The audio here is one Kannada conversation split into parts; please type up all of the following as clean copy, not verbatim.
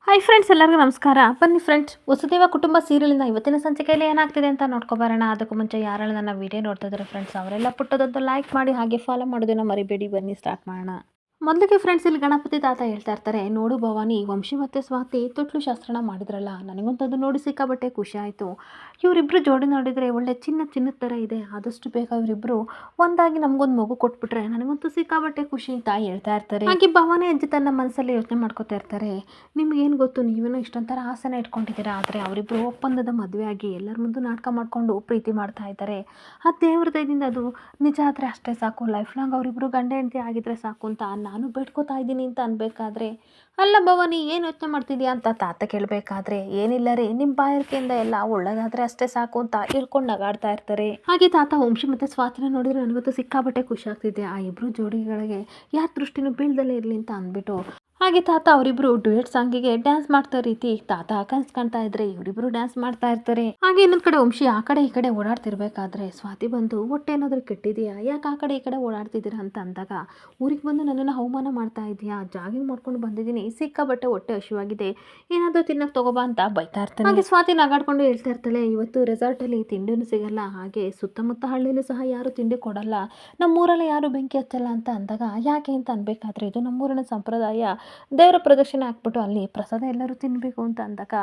ಹಾಯ್ ಫ್ರೆಂಡ್ಸ್, ಎಲ್ಲರಿಗೂ ನಮಸ್ಕಾರ. ಬನ್ನಿ ಫ್ರೆಂಡ್ಸ್, ವಸುದೇವ ಕುಟುಂಬ ಸೀರಿಯಲಿಂದ ಇವತ್ತಿನ ಸಂಚಿಕೆಯಲ್ಲಿ ಏನಾಗ್ತಿದೆ ಅಂತ ನೋಡ್ಕೊಬರೋಣ. ಅದಕ್ಕೂ ಮುಂಚೆ ಯಾರೆಲ್ಲ ನನ್ನ ವಿಡಿಯೋ ನೋಡ್ತಾ ಇದ್ದಾರೆ ಫ್ರೆಂಡ್ಸ್, ಅವರೆಲ್ಲ ಪುಟ್ಟದಂತೂ ಲೈಕ್ ಮಾಡಿ ಹಾಗೆ ಫಾಲೋ ಮಾಡೋದನ್ನ ಮರಿಬೇಡಿ. ಬನ್ನಿ ಸ್ಟಾರ್ಟ್ ಮಾಡೋಣ. ಮೊದಲಿಗೆ ಫ್ರೆಂಡ್ಸ್, ಇಲ್ಲಿ ಗಣಪತಿ ತಾತ ಹೇಳ್ತಾ ಇರ್ತಾರೆ, ನೋಡು ಭವಾನಿ, ವಂಶಿ ಮತ್ತು ಸ್ವಾತಿ ತೊಟ್ಲು ಶಾಸ್ತ್ರನ ಮಾಡಿದ್ರಲ್ಲ, ನನಗಂತದ್ದು ನೋಡಿ ಸಿಕ್ಕಾಬಟ್ಟೆ ಖುಷಿ ಆಯಿತು. ಇವರಿಬ್ಬರು ಜೋಡಿ ನೋಡಿದರೆ ಒಳ್ಳೆ ಚಿನ್ನದ ಥರ ಇದೆ. ಆದಷ್ಟು ಬೇಗ ಇವರಿಬ್ಬರು ಒಂದಾಗಿ ನಮಗೊಂದು ಮಗು ಕೊಟ್ಬಿಟ್ರೆ ನನಗಂತೂ ಸಿಕ್ಕಾಬಟ್ಟೆ ಖುಷಿ ಅಂತ ಹೇಳ್ತಾ ಇರ್ತಾರೆ. ಹಾಗೆ ಭವಾನಿ ಅಜ್ಜಿ ತನ್ನ ಮನಸ್ಸಲ್ಲಿ ಯೋಚನೆ ಮಾಡ್ಕೋತಾ ಇರ್ತಾರೆ, ನಿಮ್ಗೇನು ಗೊತ್ತು, ನೀವೇನೋ ಇಷ್ಟೊಂಥರ ಆಸೆನ ಇಟ್ಕೊಂಡಿದ್ದೀರಾ, ಆದರೆ ಅವರಿಬ್ಬರು ಒಪ್ಪಂದದ ಮದುವೆ ಆಗಿ ಎಲ್ಲರ ಮುಂದೆ ನಾಟಕ ಮಾಡಿಕೊಂಡು ಪ್ರೀತಿ ಮಾಡ್ತಾ ಇದ್ದಾರೆ. ಆ ದೇವ್ರ ದಯದಿಂದ ಅದು ನಿಜ ಆದರೆ ಅಷ್ಟೇ ಸಾಕು, ಲೈಫ್ ಲಾಂಗ್ ಅವರಿಬ್ಬರು ಗಂಡ ಹೆಂಡತಿ ಆಗಿದ್ರೆ ಸಾಕು ಅಂತ ನಾನು ಬೇಡ್ಕೋತಾ ಇದ್ದೀನಿ ಅಂತ ಅನ್ಬೇಕಾದ್ರೆ, ಅಲ್ಲ ಭವಾನಿ ಏನು ಯೋಚನೆ ಮಾಡ್ತಿದ್ಯಾ ಅಂತ ತಾತ ಕೇಳಬೇಕಾದ್ರೆ, ಏನಿಲ್ಲ ರೀ, ನಿಮ್ಮ ಬಾಯರ್ಕೆಯಿಂದ ಎಲ್ಲ ಒಳ್ಳೇದಾದರೆ ಅಷ್ಟೇ ಸಾಕು ಅಂತ ಹೇಳ್ಕೊಂಡು ನಗಾಡ್ತಾ ಇರ್ತಾರೆ. ಹಾಗೆ ತಾತ ವಂಶಿ ಮತ್ತು ಸ್ವಾತಿನ ನೋಡಿದ್ರೆ ನನಗಂತೂ ಸಿಕ್ಕಾಬಟ್ಟೆ ಖುಷಿ ಆಗ್ತಿದೆ. ಆ ಇಬ್ಬರು ಜೋಡಿಗಳಿಗೆ ಯಾರ ದೃಷ್ಟಿನೂ ಬೀಳ್ದಲ್ಲೇ ಇರಲಿ ಅಂತ ಅಂದ್ಬಿಟ್ಟು ಹಾಗೆ ತಾತ ಅವರಿಬ್ರು ಡ್ಯೂಯೆಟ್ ಸಾಂಗಿಗೆ ಡ್ಯಾನ್ಸ್ ಮಾಡ್ತಾ ರೀತಿ ತಾತ ಕನ್ಸ್ ಕಾಣ್ತಾ ಇದ್ರೆ ಇವರಿಬ್ರು ಡ್ಯಾನ್ಸ್ ಮಾಡ್ತಾ ಇರ್ತಾರೆ. ಹಾಗೆ ಇನ್ನೊಂದ್ ಕಡೆ ವಂಶಿ ಆ ಕಡೆ ಈ ಕಡೆ ಓಡಾಡ್ತಿರ್ಬೇಕಾದ್ರೆ ಸ್ವಾತಿ ಬಂದು ಹೊಟ್ಟೆ ಏನಾದ್ರು ಕೆಟ್ಟಿದೆಯಾ, ಯಾಕೆ ಆ ಕಡೆ ಈ ಕಡೆ ಓಡಾಡ್ತಿದ್ದೀರಾ ಅಂತ ಅಂದಾಗ, ಊರಿಗೆ ಬಂದು ನನ್ನನ್ನು ಅವಮಾನ ಮಾಡ್ತಾ ಇದೆಯಾ, ಜಾಗಿಂಗ್ ಮಾಡ್ಕೊಂಡು ಬಂದಿದ್ದೀನಿ, ಸಿಕ್ಕಾಬಟ್ಟೆ ಹೊಟ್ಟೆ ಹಸಿವಾಗಿದೆ, ಏನಾದರೂ ತಿನ್ನಕ್ಕೆ ತಗೋಬಾ ಅಂತ ಬೈತಾ ಇರ್ತಾನೆ. ಹಾಗೆ ಸ್ವಾತಿ ನಗಾಡ್ಕೊಂಡು ಹೇಳ್ತಾ ಇರ್ತಾಳೆ, ಇವತ್ತು ರೆಸಾರ್ಟಲ್ಲಿ ತಿಂಡಿನೂ ಸಿಗಲ್ಲ, ಹಾಗೆ ಸುತ್ತಮುತ್ತ ಹಳ್ಳಿಲೂ ಸಹ ಯಾರು ತಿಂಡಿ ಕೊಡಲ್ಲ, ನಮ್ಮೂರಲ್ಲಿ ಯಾರು ಬೆಂಕಿ ಹಚ್ಚಲ್ಲ ಅಂತ ಅಂದಾಗ, ಯಾಕೆ ಅಂತ ಅನ್ಬೇಕಾದ್ರೆ, ಇದು ನಮ್ಮೂರಿನ ಸಂಪ್ರದಾಯ, ದೇವರ ಪ್ರದಕ್ಷಿಣೆ ಹಾಕ್ಬಿಟ್ಟು ಅಲ್ಲಿ ಪ್ರಸಾದ ಎಲ್ಲರೂ ತಿನ್ನಬೇಕು ಅಂತ ಅಂದಾಗ,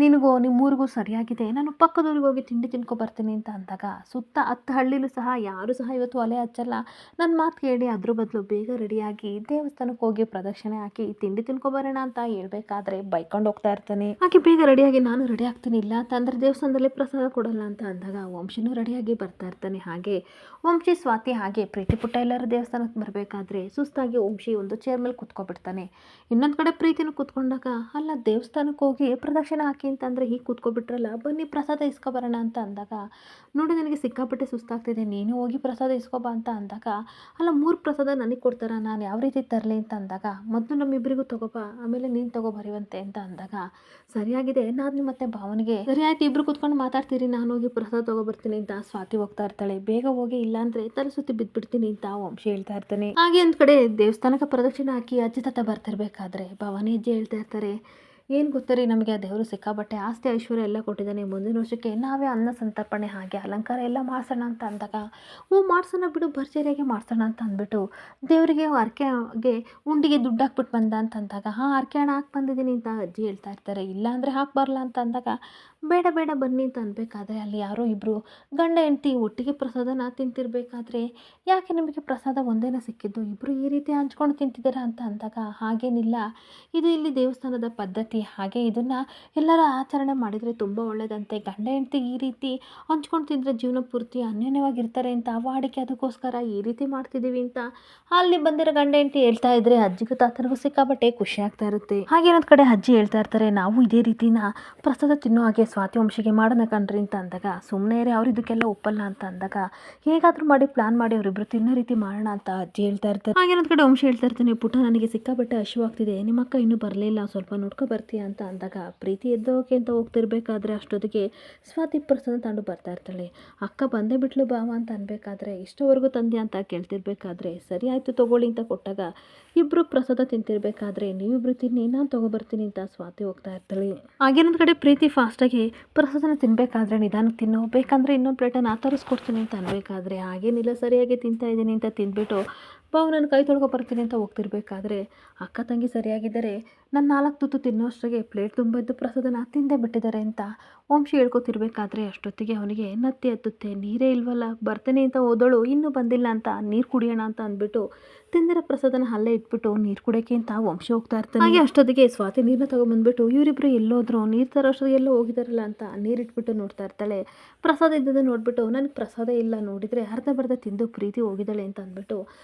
ನಿನಗೂ ನಿಮ್ಮೂರಿಗೂ ಸರಿಯಾಗಿದೆ, ನಾನು ಪಕ್ಕದೂರಿಗೆ ಹೋಗಿ ತಿಂಡಿ ತಿನ್ಕೊ ಬರ್ತೀನಿ ಅಂತ ಅಂದಾಗ, ಸುತ್ತ 10 ಹಳ್ಳಿಲೂ ಸಹ ಯಾರು ಸಹ ಇವತ್ತು ಒಲೆ ಹಚ್ಚಲ್ಲ, ನನ್ನ ಮಾತು ಕೇಳಿ ಅದ್ರ ಬದಲು ಬೇಗ ರೆಡಿಯಾಗಿ ದೇವಸ್ಥಾನಕ್ಕೆ ಹೋಗಿ ಪ್ರದಕ್ಷಿಣೆ ಹಾಕಿ ತಿಂಡಿ ತಿನ್ಕೊಬರೋಣ ಅಂತ ಹೇಳ್ಬೇಕಾದ್ರೆ ಬೈಕೊಂಡು ಹೋಗ್ತಾ ಇರ್ತಾನೆ. ಹಾಗೆ ಬೇಗ ರೆಡಿಯಾಗಿ ನಾನು ರೆಡಿ ಆಗ್ತೀನಿ, ಇಲ್ಲ ಅಂತಂದರೆ ದೇವಸ್ಥಾನದಲ್ಲಿ ಪ್ರಸಾದ ಕೊಡಲ್ಲ ಅಂತ ಅಂದಾಗ ವಂಶಿನೂ ರೆಡಿಯಾಗಿ ಬರ್ತಾ ಇರ್ತಾನೆ. ಹಾಗೆ ವಂಶಿ ಸ್ವಾತಿ ಹಾಗೆ ಪ್ರೀತಿ ಪುಟ್ಟ ಎಲ್ಲರೂ ದೇವಸ್ಥಾನಕ್ಕೆ ಬರಬೇಕಾದ್ರೆ ಸುಸ್ತಾಗಿ ವಂಶಿ ಒಂದು ಚೇರ್ ಮೇಲೆ ಕುತ್ಕೊಬಿಡ್ತಾನೆ. ಇನ್ನೊಂದು ಕಡೆ ಪ್ರೀತಿನೂ ಕೂತ್ಕೊಂಡಾಗ, ಅಲ್ಲ ದೇವಸ್ಥಾನಕ್ಕೆ ಹೋಗಿ ಪ್ರದಕ್ಷಿಣೆ ಹಾಕಿ ಅಂತಂದರೆ ಹೀಗೆ ಕೂತ್ಕೊಬಿಟ್ರಲ್ಲ, ಬನ್ನಿ ಪ್ರಸಾದ ಇಸ್ಕೊಬರೋಣ ಅಂತ ಅಂದಾಗ, ನೋಡಿ ನನಗೆ ಸಿಕ್ಕಾಪಟ್ಟೆ ಸುಸ್ತಾಗ್ತಿದೆ, ನೀನು ಹೋಗಿ ಪ್ರಸಾದ ಇಸ್ಕೊಬಾ ಅಂತ ಅಂದಾಗ, ಅಲ್ಲ 3 ಪ್ರಸಾದ ನನಗೆ ಕೊಡ್ತಾರ, ನಾನು ಯಾವ ರೀತಿ ತರಲಿ ಅಂತ ಅಂದಾಗ, ಮೊದಲು ನಮ್ಮಿಬ್ಬರಿಗೂ ತಗೋಬಾ, ಆಮೇಲೆ ನೀನು ತಗೋಬರಿವಂತೆ ಅಂತ ಅಂದಾಗ, ಸರಿಯಾಗಿದೆ, ನಾನು ಮತ್ತೆ ಭಾವನೆಗೆ ಸರಿ ಆಯ್ತು, ಇಬ್ಬರು ಕೂತ್ಕೊಂಡು ಮಾತಾಡ್ತೀರಿ, ನಾನು ಹೋಗಿ ಪ್ರಸಾದ ತಗೋಬರ್ತೀನಿ ಅಂತ ಸ್ವಾತಿ ಹೋಗ್ತಾ ಇರ್ತಾಳೆ. ಬೇಗ ಹೋಗಿ, ಇಲ್ಲಾಂದರೆ ತಲೆ ಸುತ್ತಿ ಬಿದ್ದುಬಿಡ್ತೀನಿ ಅಂತ ವಂಶಿ ಹೇಳ್ತಾ ಇರ್ತಾನೆ. ಹಾಗೆ ಒಂದು ಕಡೆ ದೇವಸ್ಥಾನಕ್ಕೆ ಪ್ರದಕ್ಷಿಣೆ ಹಾಕಿ ಅಜ್ಜಿ ತಾತ ಬರ್ತಿರ್ಬೇಕಾದ್ರೆ ಭವಾನಿ ಅಜ್ಜಿ ಹೇಳ್ತಾ ಇರ್ತಾರೆ, ಏನು ಗೊತ್ತರಿ, ನಮಗೆ ಆ ದೇವರು ಸಿಕ್ಕಾಬಟ್ಟೆ ಆಸ್ತಿ ಐಶ್ವರ್ಯ ಎಲ್ಲ ಕೊಟ್ಟಿದ್ದಾನೆ, ಮುಂದಿನ ವರ್ಷಕ್ಕೆ ನಾವೇ ಅನ್ನ ಸಂತರ್ಪಣೆ ಹಾಗೆ ಅಲಂಕಾರ ಎಲ್ಲ ಮಾಡಿಸೋಣ ಅಂತ ಅಂದಾಗ, ಮಾಡಿಸೋಣ ಬಿಡು, ಭರ್ಜರಿಯಾಗಿ ಮಾಡಿಸೋಣ ಅಂತ ಅಂದ್ಬಿಟ್ಟು ದೇವರಿಗೆ ಅರ್ಕೆಗೆ ಉಂಡಿಗೆ ದುಡ್ಡು ಹಾಕ್ಬಿಟ್ಟು ಬಂದ ಅಂತ ಅಂದಾಗ, ಅರ್ಕೆ ಹಣ ಹಾಕಿ ಬಂದಿದ್ದೀನಿ ಅಂತ ಅಜ್ಜಿ ಹೇಳ್ತಾ ಇರ್ತಾರೆ. ಇಲ್ಲ ಅಂದರೆ ಹಾಕಿ ಬರಲ್ಲ ಅಂತ ಅಂದಾಗ, ಬೇಡ ಬೇಡ ಬನ್ನಿ ಅಂತ ಅನ್ಬೇಕಾದ್ರೆ, ಅಲ್ಲಿ ಯಾರೋ ಇಬ್ಬರು ಗಂಡ ಹೆಂಡತಿ ಒಟ್ಟಿಗೆ ಪ್ರಸಾದನ ತಿಂತಿರ್ಬೇಕಾದ್ರೆ, ಯಾಕೆ ನಿಮಗೆ ಪ್ರಸಾದ ಒಂದೇನ ಸಿಕ್ಕಿದ್ದು, ಇಬ್ಬರು ಈ ರೀತಿ ಹಂಚ್ಕೊಂಡು ತಿಂತಿದ್ದೀರಾ ಅಂತ ಅಂದಾಗ, ಹಾಗೇನಿಲ್ಲ, ಇದು ಇಲ್ಲಿ ದೇವಸ್ಥಾನದ ಪದ್ಧತಿ, ಹಾಗೆ ಇದನ್ನು ಎಲ್ಲರ ಆಚರಣೆ ಮಾಡಿದರೆ ತುಂಬ ಒಳ್ಳೆಯದಂತೆ, ಗಂಡ ಹೆಂಡತಿ ಈ ರೀತಿ ಹಂಚ್ಕೊಂಡು ತಿಂದರೆ ಜೀವನ ಪೂರ್ತಿ ಅನ್ಯೋನ್ಯವಾಗಿರ್ತಾರೆ ಅಂತ ವಾಡಿಕೆ, ಅದಕ್ಕೋಸ್ಕರ ಈ ರೀತಿ ಮಾಡ್ತಿದ್ದೀವಿ ಅಂತ ಅಲ್ಲಿ ಬಂದಿರೋ ಗಂಡ ಹೆಂಡತಿ ಹೇಳ್ತಾ ಇದ್ರೆ ಅಜ್ಜಿಗೂ ತಾತನಿಗೂ ಸಿಕ್ಕಾಬಟ್ಟೆ ಖುಷಿ ಆಗ್ತಾ ಇರುತ್ತೆ. ಹಾಗೆ ಇನ್ನೊಂದು ಕಡೆ ಅಜ್ಜಿ ಹೇಳ್ತಾ ಇರ್ತಾರೆ, ನಾವು ಇದೇ ರೀತಿನ ಪ್ರಸಾದ ತಿನ್ನೋ ಹಾಗೆ ಸ್ವಾತಿ ವಂಶಿಗೆ ಮಾಡೋಣ ಕಣ್ರಿ ಅಂತ ಅಂದಾಗ, ಸುಮ್ಮನೆ ಅವ್ರು ಇದಕ್ಕೆಲ್ಲ ಒಪ್ಪಲ್ಲ ಅಂತ ಅಂದಾಗ, ಹೇಗಾದರೂ ಮಾಡಿ ಪ್ಲಾನ್ ಮಾಡಿ ಅವರಿಬ್ಬರು ತಿನ್ನೋ ರೀತಿ ಮಾಡೋಣ ಅಂತ ಅಜ್ಜಿ ಹೇಳ್ತಾ ಇರ್ತಾರೆ. ಹಾಗೆ ಇನ್ನೊಂದು ಕಡೆ ವಂಶಿ ಹೇಳ್ತಾ ಇರ್ತಾನೆ, ಪುಟ್ಟ ನನಗೆ ಸಿಕ್ಕಾಬಟ್ಟೆ ಹಸಿವಾಗ್ತಿದೆ, ನಿಮ್ಮ ಅಕ್ಕ ಇನ್ನೂ ಬರಲಿಲ್ಲ, ಸ್ವಲ್ಪ ನೋಡ್ಕೊ ಬರ್ತೀಯ ಅಂತ ಅಂದಾಗ, ಪ್ರೀತಿ ಎದ್ದೋಕೆ ಅಂತ ಹೋಗ್ತಿರ್ಬೇಕಾದ್ರೆ ಅಷ್ಟೊತ್ತಿಗೆ ಸ್ವಾತಿ ಪ್ರಸಾದ ತಂಡು ಬರ್ತಾ ಇರ್ತಾಳೆ. ಅಕ್ಕ ಬಂದೇ ಬಿಟ್ಲು ಬಾವ ಅಂತ ಅನ್ಬೇಕಾದ್ರೆ, ಇಷ್ಟವರೆಗೂ ತಂದೆ ಅಂತ ಕೇಳ್ತಿರ್ಬೇಕಾದ್ರೆ, ಸರಿ ಆಯಿತು ತಗೊಳ್ಳಿ ಅಂತ ಕೊಟ್ಟಾಗ ಇಬ್ಬರು ಪ್ರಸಾದ ತಿಂತಿರ್ಬೇಕಾದ್ರೆ, ನೀವಿಬ್ರು ತಿನ್ನಿ, ನಾನು ತಗೊಬರ್ತೀನಿ ಅಂತ ಸ್ವಾತಿ ಹೋಗ್ತಾ ಇರ್ತಾಳೆ. ಹಾಗೇನೊಂದು ಕಡೆ ಪ್ರೀತಿ ಫಾಸ್ಟಾಗಿ ಪ್ರಸಾದನ ತಿನ್ನಬೇಕಾದ್ರೆ ನಿಧಾನಕ್ಕೆ ತಿನ್ನೋ, ಬೇಕಂದರೆ ಇನ್ನೊಂದು ಪ್ಲೇಟನ್ನು ತರಿಸ್ಕೊಡ್ತೀನಿ ಅಂತ ಅನ್ಬೇಕಾದ್ರೆ, ಹಾಗೇನಿಲ್ಲ ಸರಿಯಾಗಿ ತಿಂತಾ ಇದ್ದೀನಿ ಅಂತ ತಿಂದ್ಬಿಟ್ಟು ಬಾವು ನಾನು ಕೈ ತೊಳ್ಕೊ ಬರ್ತೀನಿ ಅಂತ ಹೋಗ್ತಿರ್ಬೇಕಾದ್ರೆ, ಅಕ್ಕ ತಂಗಿ ಸರಿಯಾಗಿದ್ದಾರೆ, ನಾನು 4 ತುತ್ತು ತಿನ್ನೋ ಅಷ್ಟರಿಗೆ ಪ್ಲೇಟ್ ತುಂಬ ಇದ್ದು ಪ್ರಸಾದನ ತಿಂದೇ ಬಿಟ್ಟಿದ್ದಾರೆ ಅಂತ ವಂಶಿ ಹೇಳ್ಕೊತಿರ್ಬೇಕಾದ್ರೆ, ಅಷ್ಟೊತ್ತಿಗೆ ಅವನಿಗೆ ನತ್ತಿ ಹತ್ತುತ್ತೆ. ನೀರೇ ಇಲ್ವಲ್ಲ, ಬರ್ತೇನೆ ಅಂತ ಹೋದಳು, ಇನ್ನೂ ಬಂದಿಲ್ಲ ಅಂತ ನೀರು ಕುಡಿಯೋಣ ಅಂತ ಅಂದ್ಬಿಟ್ಟು ತಿಂದಿರೋ ಪ್ರಸಾದನ ಅಲ್ಲೇ ಇಟ್ಬಿಟ್ಟು ನೀರು ಕುಡಿಯೋಕ್ಕೆ ಅಂತ ವಂಶಿ ಹೋಗ್ತಾ ಇರ್ತಾನೆ. ಹಾಗೆ ಅಷ್ಟೊತ್ತಿಗೆ ಸ್ವಾತಿ ನೀರನ್ನ ತೊಗೊಂಬಂದ್ಬಿಟ್ಟು ಇವರಿಬ್ರು ಎಲ್ಲೋದ್ರು, ನೀರು ತರೋ ಅಷ್ಟೊತ್ತಿಗೆ ಎಲ್ಲೋ ಹೋಗಿದಾರಲ್ಲ ಅಂತ ನೀರಿಟ್ಬಿಟ್ಟು ನೋಡ್ತಾ ಇರ್ತಾಳೆ. ಪ್ರಸಾದ ಇದ್ದದ್ದು ನೋಡ್ಬಿಟ್ಟು, ನನಗೆ ಪ್ರಸಾದ ಇಲ್ಲ, ನೋಡಿದರೆ ಅರ್ಧ ತಿಂದು ಪ್ರೀತಿ ಹೋಗಿದ್ದಾಳೆ ಅಂತ ಅಂದ್ಬಿಟ್ಟು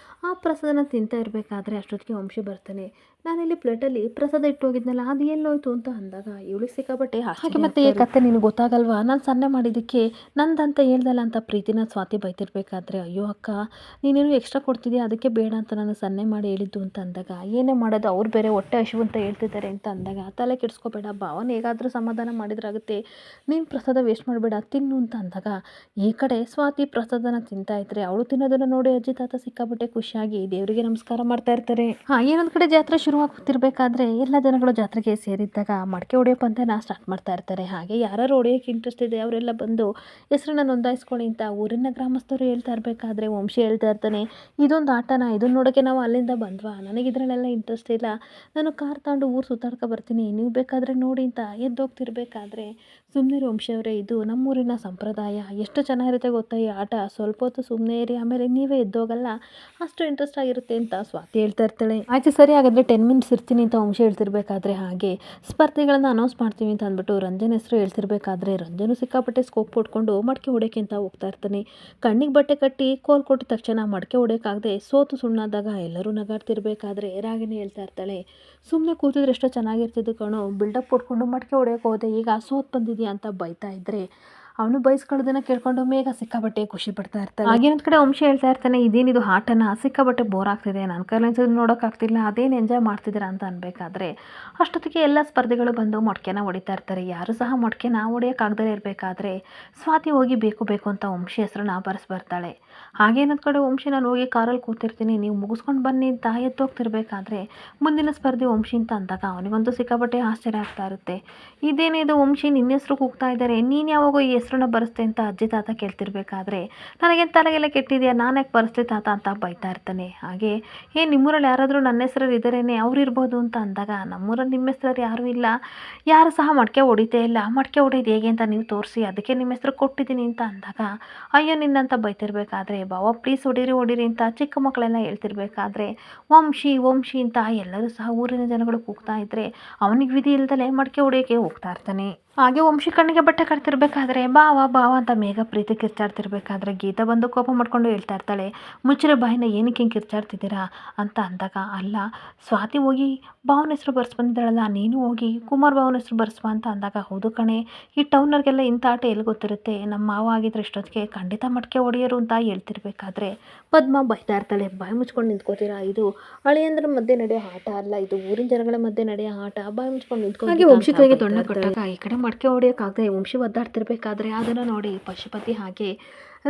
ಆ ಪ್ರಸಾದನ ತಿಂತಾ ಇರಬೇಕಾದ್ರೆ ಅಷ್ಟೊತ್ತಿಗೆ ವಂಶಿ ಬರ್ತಾನೆ. ನಾನಿಲ್ಲಿ ಪ್ಲೇಟಲ್ಲಿ ಪ್ರಸಾದ ಇಟ್ಟು ಹೋಗಿದ್ನಲ್ಲ, ಅದು ಎಲ್ಲೋಯ್ತು ಅಂತ ಅಂದಾಗ ಇವಳಿಗೆ ಸಿಕ್ಕಾಬಟ್ಟೆ ಹಾಗೆ, ಮತ್ತೆ ಈ ಕತೆ ನಿನಗೆ ಗೊತ್ತಾಗಲ್ವಾ, ನಾನು ಸನ್ನೆ ಮಾಡಿದ್ದಕ್ಕೆ ನಂದಂತ ಹೇಳ್ದಲ್ಲ ಅಂತ ಪ್ರೀತಿನ ಸ್ವಾತಿ ಬೈತಿರ್ಬೇಕಾದ್ರೆ, ಅಯ್ಯೋ ಅಕ್ಕ ನೀನೇನು ಎಕ್ಸ್ಟ್ರಾ ಕೊಡ್ತಿದ್ಯಾ, ಅದಕ್ಕೆ ಬೇಡ ಅಂತ ನಾನು ಸನ್ನೆ ಮಾಡಿ ಹೇಳಿದ್ದು ಅಂತ ಅಂದಾಗ, ಏನೇ ಮಾಡೋದು, ಅವ್ರು ಬೇರೆ ಹೊಟ್ಟೆ ಹಸಿವು ಅಂತ ಹೇಳ್ತಿದ್ದಾರೆ ಅಂತ ಅಂದಾಗ, ತಲೆ ಕೆಡಿಸ್ಕೋಬೇಡ, ಭಾವನ ಹೇಗಾದರೂ ಸಮಾಧಾನ ಮಾಡಿದ್ರಾಗುತ್ತೆ, ನೀನು ಪ್ರಸಾದ ವೇಸ್ಟ್ ಮಾಡಬೇಡ, ತಿನ್ನು ಅಂತ ಅಂದಾಗ, ಈ ಕಡೆ ಸ್ವಾತಿ ಪ್ರಸಾದನ ತಿಂತಾ ಇದ್ರೆ ಅವಳು ತಿನ್ನೋದನ್ನು ನೋಡಿ ಅಜ್ಜಿ ತಾತ ಸಿಕ್ಕಾಬಟ್ಟೆ ಖುಷಿಯಾಗಿ ದೇವರಿಗೆ ನಮಸ್ಕಾರ ಮಾಡ್ತಾ ಇರ್ತಾರೆ. ಏನೊಂದು ಕಡೆ ಜಾತ್ರೆ ಶುರುವಾಗ್ತಿರ್ಬೇಕಾದ್ರೆ ಎಲ್ಲ ಜನಗಳು ಜಾತ್ರೆಗೆ ಸೇರಿದ್ದಾಗ ಮಡಕೆ ಹೊಡೆಯೋ ಪಂದ್ಯನ ಸ್ಟಾರ್ಟ್ ಮಾಡ್ತಾ ಇರ್ತಾರೆ. ಹಾಗೆ ಯಾರು ಹೊಡೆಯೋಕ್ಕೆ ಇಂಟ್ರೆಸ್ಟ್ ಇದೆ ಅವರೆಲ್ಲ ಬಂದು ಹೆಸರನ್ನ ನೋಂದಾಯಿಸ್ಕೊಳ್ಳಿ ಅಂತ ಊರಿನ ಗ್ರಾಮಸ್ಥರು ಹೇಳ್ತಾ ಇರಬೇಕಾದ್ರೆ ವಂಶಿ ಹೇಳ್ತಾ ಇರ್ತಾನೆ, ಇದೊಂದು ಆಟನ, ಇದನ್ನು ನೋಡೋಕ್ಕೆ ನಾವು ಅಲ್ಲಿಂದ ಬಂದ್ವಾ, ನನಗಿದ್ರಲ್ಲೆಲ್ಲ ಇಂಟ್ರೆಸ್ಟ್ ಇಲ್ಲ, ನಾನು ಕಾರ್ ತಗೊಂಡು ಊರು ಸುತ್ತಾಡ್ಕೊ ಬರ್ತೀನಿ, ನೀವು ಬೇಕಾದರೆ ನೋಡಿ ಅಂತ ಎದ್ದೋಗ್ತಿರ್ಬೇಕಾದ್ರೆ, ಸುಮ್ಮನೆ ವಂಶಿ ಅವರೇ, ಇದು ನಮ್ಮೂರಿನ ಸಂಪ್ರದಾಯ, ಎಷ್ಟು ಚೆನ್ನಾಗಿರುತ್ತೆ ಗೊತ್ತಾ ಈ ಆಟ, ಸ್ವಲ್ಪ ಹೊತ್ತು ಸುಮ್ಮನೆ ಇರಿ, ಆಮೇಲೆ ನೀವೇ ಎದ್ದೋಗಲ್ಲ, ಅಷ್ಟು ಇಂಟ್ರೆಸ್ಟ್ ಆಗಿರುತ್ತೆ ಅಂತ ಸ್ವಾತಿ ಹೇಳ್ತಾ ಇರ್ತಾಳೆ. ಆಯ್ತು ಸರಿ, ಹಾಗಾದರೆ 10 ಮಿನಿಟ್ಸ್ ಇರ್ತೀನಿ ಅಂತ ವಂಶಿ ಹೇಳ್ತಿರ್ಬೇಕಾದ್ರೆ, ಹಾಗೆ ಸ್ಪರ್ಧೆಗಳನ್ನು ಅನೌನ್ಸ್ ಮಾಡ್ತೀವಿ ಅಂತ ಅಂದ್ಬಿಟ್ಟು ರಂಜನ್ ಹೆಸರು ಹೇಳ್ತಿರ್ಬೇಕಾದ್ರೆ, ರಂಜನು ಸಿಕ್ಕಾಪಟ್ಟೆ ಸ್ಕೋಪ್ ಕೊಟ್ಕೊಂಡು ಮಡಕೆ ಹೊಡೆಯೋಕ್ಕೆ ಅಂತ ಹೋಗ್ತಾ ಇರ್ತಾನೆ. ಕಣ್ಣಿಗೆ ಬಟ್ಟೆ ಕಟ್ಟಿ ಕೋಲ್ ಕೊಟ್ಟಿದ ತಕ್ಷಣ ಮಡಕೆ ಹೊಡೆಯೋಕ್ಕಾಗದೆ ಸೋತು ಸುಣ್ಣಾದಾಗ ಎಲ್ಲರೂ ನಗಾಡ್ತಿರ್ಬೇಕಾದ್ರೆ ರಾಗಿಣಿ ಹೇಳ್ತಾ ಇರ್ತಾಳೆ, ಸುಮ್ಮನೆ ಕೂತಿದ್ರೆ ಎಷ್ಟೋ ಚೆನ್ನಾಗಿರ್ತಿದ್ದು ಕಣೋ, ಬಿಲ್ಡಪ್ ಕೊಟ್ಕೊಂಡು ಮಡಕೆ ಹೊಡೆಯೋಕೆ ಹೋದೆ, ಈಗ ಸೋತ್ ಬಂದಿದ್ಯಾ ಅಂತ ಬೈತಾ ಇದ್ರೆ ಅವನು ಬೈಸ್ಕೊಳ್ಳೋದನ್ನ ಕೇಳ್ಕೊಂಡು ಮೇಘ ಸಿಕ್ಕಾಬಟ್ಟೆ ಖುಷಿ ಪಡ್ತಾ ಇರ್ತಾನೆ. ಹಾಗೇನೊಂದು ಕಡೆ ವಂಶಿ ಹೇಳ್ತಾ ಇರ್ತಾನೆ, ಇದೇನಿದು ಆಟನ ಸಿಕ್ಕಾಬಟ್ಟೆ ಬೋರ್ ಆಗ್ತಿದೆ, ನನ್ನ ಕೈಲಿ ನೋಡೋಕ್ಕಾಗ್ತಿಲ್ಲ, ಅದೇನು ಎಂಜಾಯ್ ಮಾಡ್ತಿದ್ದೀರಾ ಅಂತ ಅನ್ಬೇಕಾದ್ರೆ ಅಷ್ಟೊತ್ತಿಗೆ ಎಲ್ಲ ಸ್ಪರ್ಧೆಗಳು ಬಂದು ಮೊಟ್ಕೆನ ಹೊಡಿತಾ ಇರ್ತಾರೆ. ಯಾರು ಸಹ ಮೊಟ್ಕೆನ ಹೊಡೆಯೋಕ್ಕಾಗದೇ ಇರಬೇಕಾದ್ರೆ ಸ್ವಾತಿ ಹೋಗಿ ಬೇಕು ಬೇಕು ಅಂತ ವಂಶಿ ಹೆಸರನ್ನ ಬರ್ತಾಳೆ. ಹಾಗೇನೊಂದು ಕಡೆ ವಂಶಿ, ನಾನು ಹೋಗಿ ಕಾರಲ್ಲಿ ಕೂತಿರ್ತೀನಿ, ನೀವು ಮುಗಿಸ್ಕೊಂಡು ಬನ್ನಿ ಅಂತ ಎದ್ದೋಗ್ತಿರ್ಬೇಕಾದ್ರೆ ಮುಂದಿನ ಸ್ಪರ್ಧೆ ವಂಶಿ ಅಂತ ಅಂದಾಗ ಅವನಿಗಂತೂ ಸಿಕ್ಕಾಬಟ್ಟೆ ಆಶ್ಚರ್ಯ ಆಗ್ತಾ ಇರುತ್ತೆ. ಇದೇನಿದು ವಂಶಿ, ನಿನ್ನ ಹೆಸರು ಕೂಗ್ತಾ ಇದ್ದಾರೆ, ನೀನು ಯಾವಾಗ ಈ ಹೆಸರನ್ನ ಬರೆಸ್ತೆ ಅಂತ ಅಜ್ಜಿ ತಾತ ಕೇಳ್ತಿರ್ಬೇಕಾದ್ರೆ, ನನಗೇನು ತಲೆಗೆಲ್ಲ ಕೆಟ್ಟಿದೆಯಾ, ನಾನು ಯಾಕೆ ಬರೆಸ್ತೆ ತಾತ ಅಂತ ಬೈತಾ ಇರ್ತಾನೆ. ಹಾಗೆ ನಿಮ್ಮೂರಲ್ಲಿ ಯಾರಾದರೂ ನನ್ನ ಹೆಸರಲ್ಲಿ ಇದ್ದಾರೇನೆ, ಅವ್ರು ಇರ್ಬೋದು ಅಂತ ಅಂದಾಗ, ನಮ್ಮೂರಲ್ಲಿ ನಿಮ್ಮ ಹೆಸರಲ್ಲಿ ಯಾರೂ ಇಲ್ಲ, ಯಾರು ಸಹ ಮಡಕೆ ಹೊಡಿತೇ ಇಲ್ಲ, ಮಡಕೆ ಹೊಡೆಯೋದು ಹೇಗೆ ಅಂತ ನೀವು ತೋರಿಸಿ, ಅದಕ್ಕೆ ನಿಮ್ಮ ಹೆಸರು ಕೊಟ್ಟಿದ್ದೀನಿ ಅಂತ ಅಂದಾಗ, ಅಯ್ಯೋ ನಿನ್ನಂತ ಬೈತಿರ್ಬೇಕಾದ್ರೆ, ಬಾವ ಪ್ಲೀಸ್ ಹೊಡೀರಿ ಅಂತ ಚಿಕ್ಕ ಮಕ್ಕಳೆಲ್ಲ ಹೇಳ್ತಿರ್ಬೇಕಾದ್ರೆ, ವಂಶಿ ವಂಶಿ ಅಂತ ಎಲ್ಲರೂ ಸಹ ಊರಿನ ಜನಗಳು ಕೂಗ್ತಾ ಇದ್ರೆ ಅವನಿಗೆ ವಿಧಿ ಇಲ್ದಲೆ ಮಡಕೆ ಹೊಡೆಯೋಕ್ಕೆ ಹೋಗ್ತಾ ಇರ್ತಾನೆ. ಹಾಗೆ ವಂಶಿ ಕಣ್ಣಿಗೆ ಬಟ್ಟೆ ಕಟ್ತಿರ್ಬೇಕಾದ್ರೆ ಬಾವ ಅಂತ ಮೇಘ ಪ್ರೀತಿ ಕಿರ್ಚಾಡ್ತಿರ್ಬೇಕಾದ್ರೆ ಗೀತಾ ಬಂದು ಕೋಪ ಮಾಡ್ಕೊಂಡು ಹೇಳ್ತಾ ಇರ್ತಾಳೆ, ಮುಚ್ಚಿರೋ ಬಾಯಿನ ಏನಕ್ಕೆ ಹಿಂಗೆ ಕಿರ್ಚಾಡ್ತಿದ್ದೀರಾ ಅಂತ ಅಂದಾಗ, ಅಲ್ಲ ಸ್ವಾತಿ ಹೋಗಿ ಭಾವನ ಹೆಸರು ಬಂದಿದ್ದಾಳಲ್ಲ, ನೀನು ಹೋಗಿ ಕುಮಾರ್ ಭಾವನ ಹೆಸರು ಬರ್ಸ್ಬಾ ಅಂತ ಅಂದಾಗ, ಹೌದು ಕಣೆ, ಈ ಟೌನರ್ಗೆಲ್ಲ ಇಂಥ ಆಟ ಎಲ್ಲಿ ಗೊತ್ತಿರುತ್ತೆ, ನಮ್ಮ ಮಾವ ಆಗಿದ್ರೆ ಇಷ್ಟೊತ್ತಿಗೆ ಖಂಡಿತ ಮಡಕೆ ಹೊಡೆಯೋರು ಅಂತ ಹೇಳ್ತಿರ್ಬೇಕಾದ್ರೆ ಪದ್ಮ ಬೈತಾ ಇರ್ತಾಳೆ, ಬಾಯಿ ಮುಚ್ಕೊಂಡು ನಿಂತ್ಕೋತೀರಾ, ಇದು ಅಳಿಯಂದ್ರ ಮಧ್ಯೆ ನಡೆಯೋ ಆಟ ಅಲ್ಲ, ಇದು ಊರಿನ ಜನಗಳ ಮಧ್ಯೆ ನಡೆಯೋ ಆಟ, ಬಾಯಿ ಮುಚ್ಕೊಂಡು ನಿಂತ್ಕೊಂಡು. ಹಾಗೆ ವಂಶಿ ಕೈಗೆ ತೊಂಡ ಕೊಟ್ಟಾಗ ಈ ಕಡೆ ಮಡಕೆ ಹೊಡೆಯೋಕ್ಕಾಗದೆ ವಂಶಿ ಒದ್ದಾಡ್ತಿರ್ಬೇಕಾದ್ರೆ ಅದನ್ನು ನೋಡಿ ಪಶುಪತಿ ಹಾಗೆ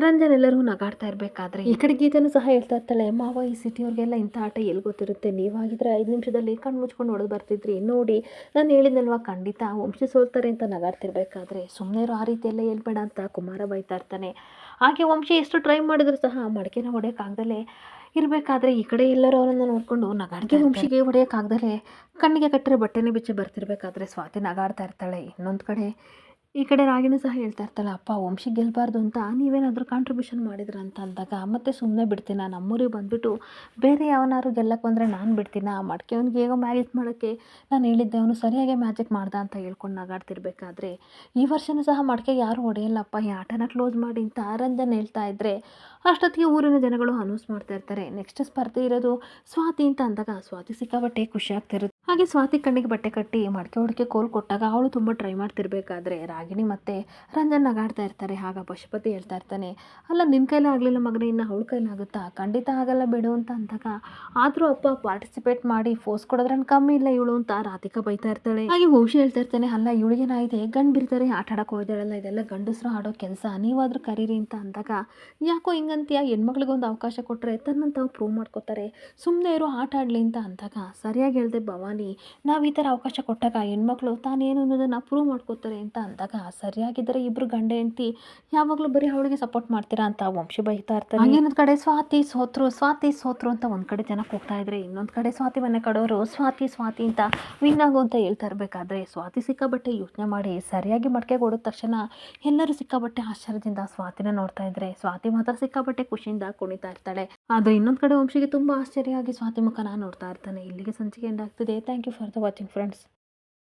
ರಂಜನ್ ಎಲ್ಲರೂ ನಗಾಡ್ತಾ ಇರಬೇಕಾದ್ರೆ ಈ ಕಡೆ ಗೀತನೂ ಸಹ ಹೇಳ್ತಾ ಇರ್ತಾಳೆ, ಮಾವ ಈ ಸಿಟಿಯವ್ರಿಗೆಲ್ಲ ಇಂಥ ಆಟ ಎಲ್ಲಿ ಗೊತ್ತಿರುತ್ತೆ, ನೀವಾಗಿದ್ರೆ 5 ನಿಮಿಷದಲ್ಲಿ ಕಣ್ಣು ಮುಚ್ಕೊಂಡು ಹೊಡೆದು ಬರ್ತಿದ್ರಿ, ನೋಡಿ ನಾನು ಹೇಳಿದ್ನಲ್ವಾ ಖಂಡಿತ ವಂಶಿ ಸೋಲ್ತಾರೆ ಅಂತ ನಗಾಡ್ತಿರ್ಬೇಕಾದ್ರೆ, ಸುಮ್ಮನೆ ಆ ರೀತಿ ಎಲ್ಲ ಹೇಳ್ಬೇಡ ಅಂತ ಕುಮಾರ ಬೈತಾ ಇರ್ತಾನೆ. ಹಾಗೆ ವಂಶಿ ಎಷ್ಟು ಟ್ರೈ ಮಾಡಿದ್ರು ಸಹ ಮಡಕೆನ ಹೊಡೆಯೋಕ್ಕಾಗ್ದಲೇ ಇರಬೇಕಾದ್ರೆ ಈ ಕಡೆ ಎಲ್ಲರೂ ಅವರನ್ನು ನೋಡ್ಕೊಂಡು ನಗಾಡ್ಗೆ ವಂಶಿಗೆ ಹೊಡೆಯೋಕ್ಕಾಗ್ದಲೇ ಕಣ್ಣಿಗೆ ಕಟ್ಟಿರೋ ಬಟ್ಟೆನೇ ಬಿಚ್ಚಿ ಬರ್ತಿರ್ಬೇಕಾದ್ರೆ ಸ್ವಾತಿ ನಗಾಡ್ತಾ ಇರ್ತಾಳೆ. ಇನ್ನೊಂದು ಕಡೆ ಈ ಕಡೆ ರಾಗಿಣಿ ಸಹ ಹೇಳ್ತಾ ಇರ್ತಾಳೆ, ಅಪ್ಪ ವಂಶಿ ಗೆಲ್ಲಬಾರ್ದು ಅಂತ ನೀವೇನಾದರೂ ಕಾಂಟ್ರಿಬ್ಯೂಷನ್ ಮಾಡಿದ್ರ ಅಂತ ಅಂದಾಗ, ಮತ್ತೆ ಸುಮ್ಮನೆ ಬಿಡ್ತೀನ, ನಮ್ಮೂರಿಗೆ ಬಂದುಬಿಟ್ಟು ಬೇರೆ ಯಾವನಾದ್ರು ಗೆಲ್ಲಕ್ಕೆ ಬಂದರೆ ನಾನು ಬಿಡ್ತೀನ, ಆ ಮಡಕೆ ಅವ್ನಿಗೆ ಹೇಗೋ ಮ್ಯಾನೇಜ್ ಮಾಡೋಕ್ಕೆ ನಾನು ಹೇಳಿದ್ದೆ, ಅವನು ಸರಿಯಾಗಿ ಮ್ಯಾಜಿಕ್ ಮಾಡ್ದ ಅಂತ ಹೇಳ್ಕೊಂಡು ನಗಾಡ್ತಿರ್ಬೇಕಾದ್ರೆ, ಈ ವರ್ಷವೂ ಸಹ ಮಡಕೆ ಯಾರು ಹೊಡೆಯಲ್ಲಪ್ಪ, ಈ ಆಟನ ಕ್ಲೋಸ್ ಮಾಡಿ ಅಂತ ರಂಜನ್ ಹೇಳ್ತಾ ಇದ್ದರೆ ಅಷ್ಟೊತ್ತಿಗೆ ಊರಿನ ಜನಗಳು ಅನೌನ್ಸ್ ಮಾಡ್ತಾ ಇರ್ತಾರೆ, ನೆಕ್ಸ್ಟ್ ಸ್ಪರ್ಧೆ ಇರೋದು ಸ್ವಾತಿ ಅಂತ ಅಂದಾಗ ಸ್ವಾತಿ ಸಿಕ್ಕಾಬಟ್ಟೆ ಖುಷಿ ಆಗ್ತಿರುತ್ತೆ. ಹಾಗೆ ಸ್ವಾತಿ ಕಣ್ಣಿಗೆ ಬಟ್ಟೆ ಕಟ್ಟಿ ಮಡಕೆ ಹೊಡಿಕೆ ಕೋಲ್ ಕೊಟ್ಟಾಗ ಅವಳು ತುಂಬ ಟ್ರೈ ಮಾಡ್ತಿರ್ಬೇಕಾದ್ರೆ ರಾಗಿಣಿ ಮತ್ತು ರಂಜನ್ ನಗಾಡ್ತಾ ಇರ್ತಾರೆ. ಆಗ ಪಶುಪತಿ ಹೇಳ್ತಾ ಇರ್ತಾನೆ, ಅಲ್ಲ ನಿನ್ನ ಕೈಲೇ ಆಗಲಿಲ್ಲ ಮಗನೇ, ಇನ್ನು ಅವಳ ಕೈಲಾಗುತ್ತಾ, ಖಂಡಿತ ಆಗಲ್ಲ ಬಿಡು ಅಂತ ಅಂದಾಗ, ಆದರೂ ಅಪ್ಪ ಪಾರ್ಟಿಸಿಪೇಟ್ ಮಾಡಿ ಫೋರ್ಸ್ ಕೊಡೋದ್ರೆ ಕಮ್ಮಿ ಇಲ್ಲ ಇವಳು ಅಂತ ರಾಧಿಕಾ ಬೈತಾ ಇರ್ತಾಳೆ. ಹಾಗೆ ವಂಶಿ ಹೇಳ್ತಾ ಇರ್ತಾನೆ, ಅಲ್ಲ ಇವಳಿಗೇನಾಗಿದೆ, ಗಂಡು ಬಿರ್ತಾರೆ ಆಟ ಆಡೋಕೆ ಹೋಯ್ದಾಳಲ್ಲ, ಇದೆಲ್ಲ ಗಂಡಸರು ಆಡೋ ಕೆಲಸ, ನೀವಾದರೂ ಕರೀರಿ ಅಂತ ಅಂದಾಗ, ಯಾಕೋ ಹಿಂಗಂತೀಯ, ಹೆಣ್ಮಕ್ಳಿಗೊಂದು ಅವಕಾಶ ಕೊಟ್ಟರೆ ತನ್ನನ್ನು ತಾವು ಪ್ರೂವ್ ಮಾಡ್ಕೋತಾರೆ, ಸುಮ್ಮನೆ ಇರೋ ಆಟ ಆಡಲಿ ಅಂತ ಅಂದಾಗ, ಸರಿಯಾಗಿ ಹೇಳಿದೆ ಭವಾನಿ, ನಾವು ಈ ಥರ ಅವಕಾಶ ಕೊಟ್ಟಾಗ ಹೆಣ್ಮಕ್ಳು ತಾನೇನು ಅನ್ನೋದನ್ನು ಪ್ರೂವ್ ಮಾಡ್ಕೋತಾರೆ ಅಂತ ಅಂದಾಗ, ಸರಿಯಾಗಿದ್ದರೆ ಇಬ್ಬರು ಗಂಡ ಹೆಂಡತಿ ಯಾವಾಗಲೂ ಬರೀ ಅವಳಿಗೆ ಸಪೋರ್ಟ್ ಮಾಡ್ತೀರಾ ಅಂತ ವಂಶಿ ಬೈತಾ ಇರ್ತಾರೆ. ಇನ್ನೊಂದು ಕಡೆ ಸ್ವಾತಿ ಸೋತ್ರು ಅಂತ ಒಂದು ಕಡೆ ಜನ ಹೋಗ್ತಾ ಇದ್ರೆ, ಇನ್ನೊಂದು ಕಡೆ ಸ್ವಾತಿ ಮನೆ ಕಡೆಯವರು ಸ್ವಾತಿ ಅಂತ ವಿನ್ ಆಗು ಅಂತ ಹೇಳ್ತಾ ಇರಬೇಕಾದ್ರೆ, ಸ್ವಾತಿ ಸಿಕ್ಕಾಬಟ್ಟೆ ಯೋಚನೆ ಮಾಡಿ ಸರಿಯಾಗಿ ಮಡಕೆ ಕೊಡಿದ ತಕ್ಷಣ ಎಲ್ಲರೂ ಸಿಕ್ಕಾಬಟ್ಟೆ ಆಶ್ಚರ್ಯದಿಂದ ಸ್ವಾತಿನ ನೋಡ್ತಾ ಇದ್ರೆ, ಸ್ವಾತಿ ಮಾತ್ರ ಸಿಕ್ಕಾಬಟ್ಟೆ ಖುಷಿಯಿಂದ ಕುಣಿತಾ ಇರ್ತಾಳೆ. ಆದರೆ ಇನ್ನೊಂದು ಕಡೆ ವಂಶಿಗೆ ತುಂಬ ಆಶ್ಚರ್ಯ ಆಗಿ ಸ್ವಾತಿ ಮುಖನ ನೋಡ್ತಾ ಇರ್ತಾನೆ. ಇಲ್ಲಿಗೆ ಸಂಚಿಕೆ ಎಂಡ್ ಆಗ್ತಿದೆ. Thank you for the watching friends.